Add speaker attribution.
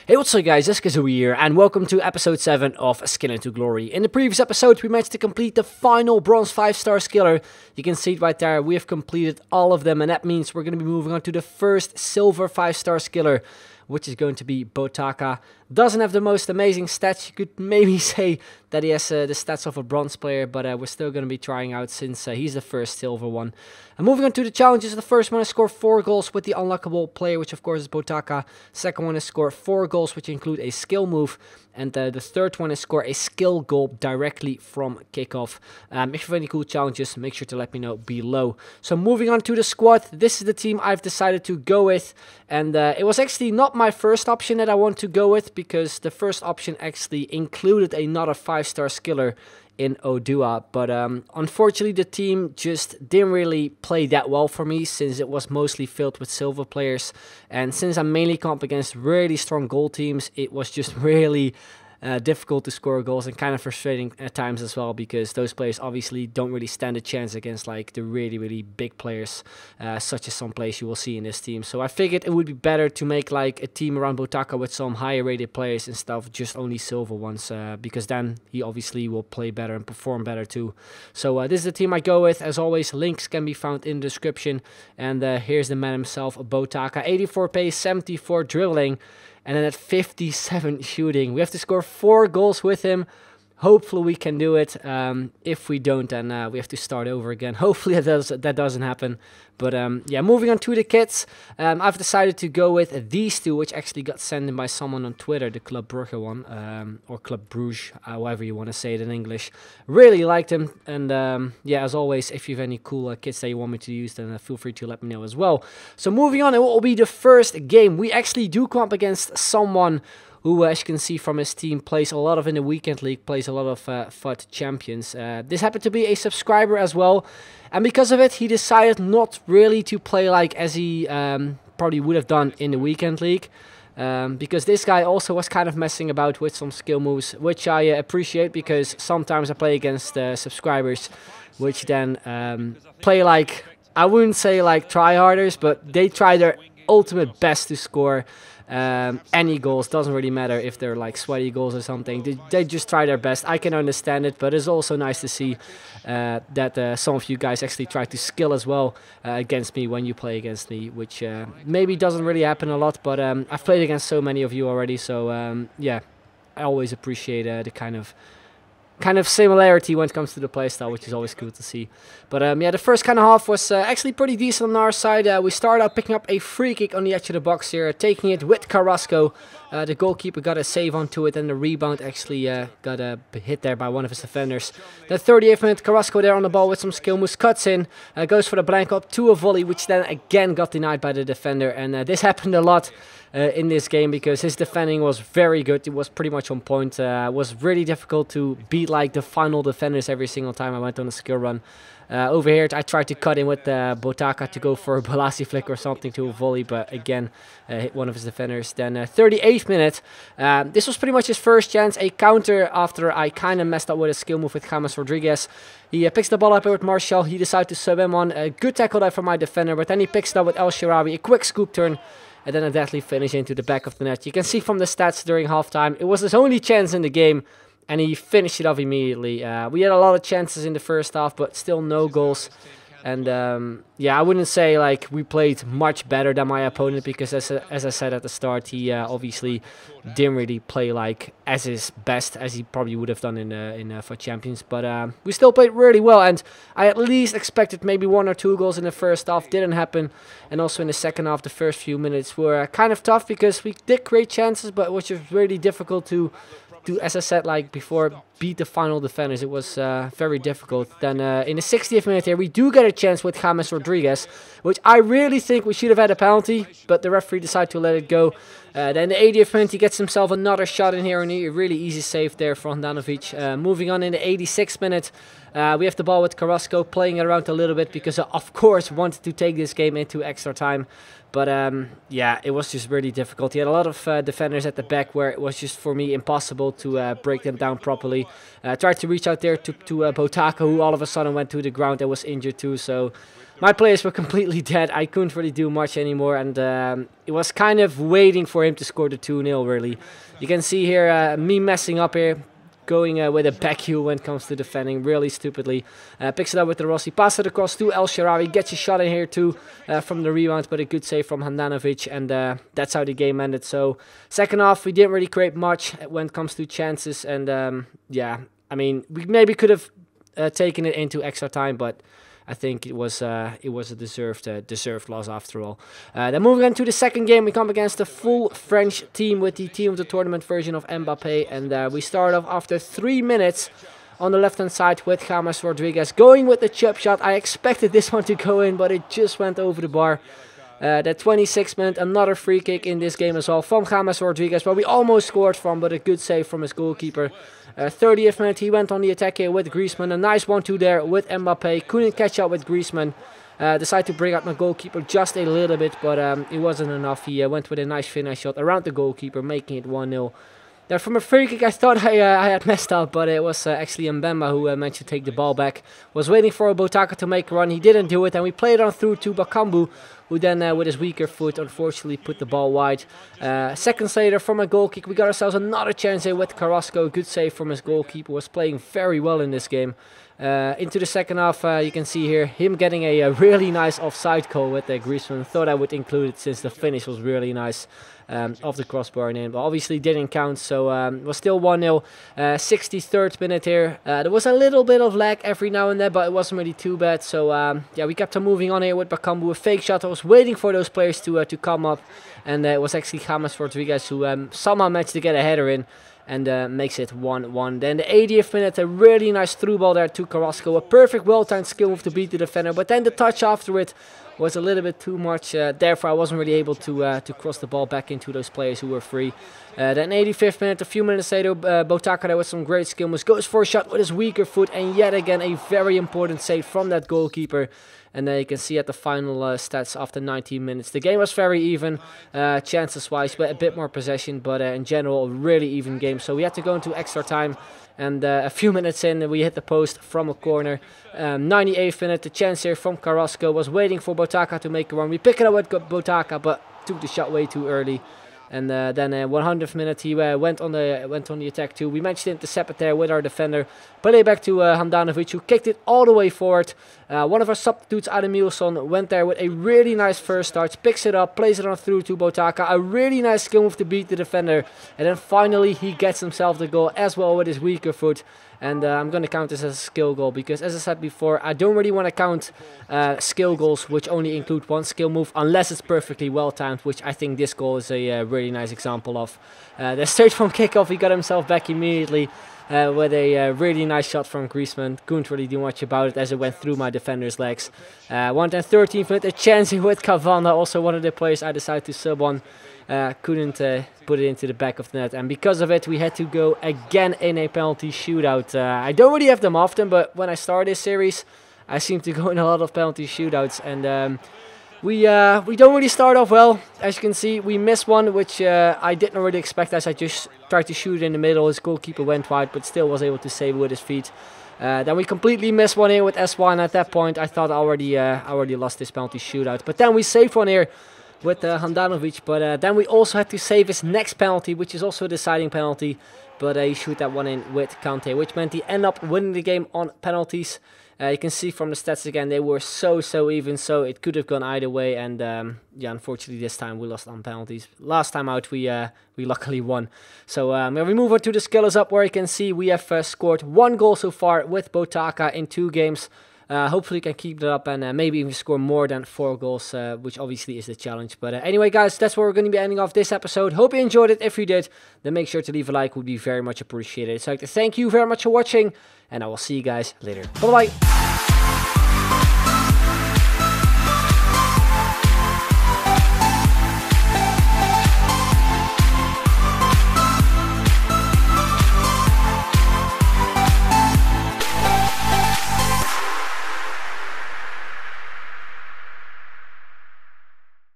Speaker 1: Hey, what's up guys, Kazoo here, and welcome to episode 7 of Skin into Glory. In the previous episode, we managed to complete the final bronze 5-star skiller. You can see it right there, we have completed all of them, and that means we're going to be moving on to the first silver 5-star skiller, which is going to be BOTAKA. Doesn't have the most amazing stats. You could maybe say that he has the stats of a bronze player, but we're still going to be trying out since he's the first silver one. And moving on to the challenges, the first one is score 4 goals with the unlockable player, which of course is BOTAKA. Second one is score 4 goals, which include a skill move. And the third one is score a skill goal directly from kickoff. If you have any cool challenges, make sure to let me know below. So moving on to the squad, this is the team I've decided to go with. And it was actually not my first option that I want to go with, because the first option actually included another 5-star skiller in Odua, but unfortunately the team just didn't really play that well for me, since it was mostly filled with silver players, and since I mainly comp against really strong goal teams, it was just really difficult to score goals, and kind of frustrating at times as well, because those players obviously don't really stand a chance against like the really big players, such as some players you will see in this team. So I figured it would be better to make like a team around BOTAKA with some higher rated players instead of just only silver ones, because then he obviously will play better and perform better too. So this is the team I go with. As always, links can be found in the description, and here's the man himself, BOTAKA. 84 pace, 74 dribbling, and then at 57 shooting. We have to score 4 goals with him. Hopefully we can do it. If we don't, then we have to start over again. Hopefully that doesn't happen. But yeah, moving on to the kits. I've decided to go with these two, which actually got sent in by someone on Twitter, the Club Brugge one, or Club Bruges, however you want to say it in English. Really liked them, and yeah, as always, if you have any cool kits that you want me to use, then feel free to let me know as well. So moving on, it will be the first game. We actually do come up against someone who, as you can see from his team, plays a lot of in the weekend league, plays a lot of FUT champions. This happened to be a subscriber as well, and because of it, he decided not really to play like as he probably would have done in the weekend league, because this guy also was kind of messing about with some skill moves, which I appreciate, because sometimes I play against subscribers, which then play like, I wouldn't say like tryharders, but they try their ultimate best to score any goals. Doesn't really matter if they're like sweaty goals or something. They just try their best. I can understand it, but it's also nice to see that some of you guys actually try to skill as well against me when you play against me, which maybe doesn't really happen a lot, but I've played against so many of you already, so yeah, I always appreciate the kind of similarity when it comes to the playstyle, which is always cool to see. But yeah, the first kind of half was actually pretty decent on our side. We started out picking up a free kick on the edge of the box here, taking it with Carrasco. The goalkeeper got a save onto it, and the rebound actually got hit there by one of his defenders. The 38th minute, Carrasco there on the ball with some skill moves, cuts in, goes for the blank up to a volley, which then again got denied by the defender. And this happened a lot in this game, because his defending was very good. It was pretty much on point. It was really difficult to beat like the final defenders every single time I went on a skill run. Over here, I tried to cut in with BOTAKA to go for a Balassi flick or something to a volley, but again, hit one of his defenders. Then 38th minute, this was pretty much his first chance, a counter after I kind of messed up with a skill move with James Rodriguez. He picks the ball up here with Martial. He decided to sub him on. A good tackle there from my defender, but then he picks it up with El Sharawi, a quick scoop turn, and then a deadly finish into the back of the net. You can see from the stats during halftime, it was his only chance in the game, and he finished it off immediately. We had a lot of chances in the first half, but still no goals. And yeah, I wouldn't say like we played much better than my opponent, because as I said at the start, he obviously didn't really play like as his best as he probably would have done in FUT Champions. But we still played really well, and I at least expected maybe 1 or 2 goals in the first half. Didn't happen, and also in the second half, the first few minutes were kind of tough, because we did create chances, but it was just really difficult to, as I said like before, beat the final defenders. It was very difficult. Then in the 60th minute here, we do get a chance with James Rodriguez, which I really think we should have had a penalty, but the referee decided to let it go. Then the 80th minute, he gets himself another shot in here, and a really easy save there from Danovic. Moving on in the 86th minute, we have the ball with Carrasco, playing it around a little bit, because I, of course, wanted to take this game into extra time. But yeah, it was just really difficult. He had a lot of defenders at the back, where it was just for me impossible to break them down properly. Tried to reach out there to BOTAKA, who all of a sudden went to the ground and was injured too. So my players were completely dead. I couldn't really do much anymore, and it was kind of waiting for him to score the 2-0 really. You can see here me messing up here. Going with a back heel when it comes to defending, really stupidly. Picks it up with the Rossi, pass it across to El Shaarawy, gets a shot in here too from the rebound, but a good save from Handanovic, and that's how the game ended. So second half, we didn't really create much when it comes to chances, and yeah, I mean, we maybe could have taken it into extra time, but I think it was a deserved loss after all. Then moving on to the second game, we come against the full French team with the team of the tournament version of Mbappé, and we start off after 3 minutes on the left hand side with James Rodriguez going with the chip shot. I expected this one to go in, but it just went over the bar. The 26th minute, another free kick in this game as well from James Rodriguez, where we almost scored from, but a good save from his goalkeeper. 30th minute, he went on the attack here with Griezmann. A nice 1-2 there with Mbappé. Couldn't catch up with Griezmann. Decided to bring out my goalkeeper just a little bit, but it wasn't enough. He went with a nice finish shot around the goalkeeper, making it 1-0. Now, from a free kick, I thought I had messed up, but it was actually Mbemba who managed to take the ball back. Was waiting for BOTAKA to make a run. He didn't do it, and we played on through to Bakambu, who then, with his weaker foot, unfortunately put the ball wide. Seconds later, from a goal kick, we got ourselves another chance here with Carrasco. Good save from his goalkeeper. Was playing very well in this game. Into the second half, you can see here him getting a really nice offside call with Griezmann. Thought I would include it since the finish was really nice off the crossbar and in, but obviously didn't count, so it was still 1-0. 63rd minute here. There was a little bit of lag every now and then, but it wasn't really too bad. So yeah, we kept on moving on here with Bakambu, a fake shot. I was waiting for those players to come up, and it was actually James Rodriguez who somehow managed to get a header in. And makes it 1-1. Then the 80th minute, a really nice through ball there to Carrasco. A perfect well-timed skill move to beat the defender. But then the touch after it was a little bit too much. Therefore, I wasn't really able to cross the ball back into those players who were free. Then 85th minute, a few minutes later, BOTAKA there with some great skill moves. Goes for a shot with his weaker foot. And yet again, a very important save from that goalkeeper. And then you can see at the final stats after 19 minutes. The game was very even, chances-wise, but a bit more possession. But in general, a really even game. So we had to go into extra time. And a few minutes in, we hit the post from a corner. 98th minute, the chance here from Carrasco. Was waiting for BOTAKA to make a run. We pick it up with BOTAKA, but took the shot way too early. And then 100th minute, he went on the attack too. We managed to intercept it there with our defender. Play back to Handanovic, who kicked it all the way forward. One of our substitutes, Ademilson, went there with a really nice first start. Picks it up, plays it on through to BOTAKA. A really nice skill move to beat the defender. And then finally, he gets himself the goal as well with his weaker foot. And I'm going to count this as a skill goal because, as I said before, I don't really want to count skill goals which only include one skill move unless it's perfectly well timed, which I think this goal is a really nice example of. The straight from kickoff, he got himself back immediately with a really nice shot from Griezmann. Couldn't really do much about it as it went through my defender's legs. 113th minute, a chance with Cavana, also one of the players I decided to sub on. Couldn't put it into the back of the net, and because of it we had to go again in a penalty shootout. I don't really have them often, but when I start this series I seem to go in a lot of penalty shootouts, and we don't really start off well. As you can see, we missed one which I didn't really expect, as I just tried to shoot in the middle. His goalkeeper went wide but still was able to save it with his feet. Then we completely missed one here with S1. At that point I thought I already lost this penalty shootout, but then we saved one here with Handanovic, but then we also had to save his next penalty, which is also a deciding penalty, but he shoot that one in with Kante, which meant he ended up winning the game on penalties. You can see from the stats again, they were so even, so it could have gone either way, and yeah, unfortunately this time we lost on penalties. Last time out we luckily won. So we move on to the skillers up, where you can see we have scored 1 goal so far with BOTAKA in 2 games. Hopefully we can keep that up and maybe even score more than 4 goals, which obviously is the challenge. But anyway, guys, that's where we're going to be ending off this episode. Hope you enjoyed it. If you did, then make sure to leave a like. Would be very much appreciated. So I'd like to thank you very much for watching, and I will see you guys later. Bye-bye.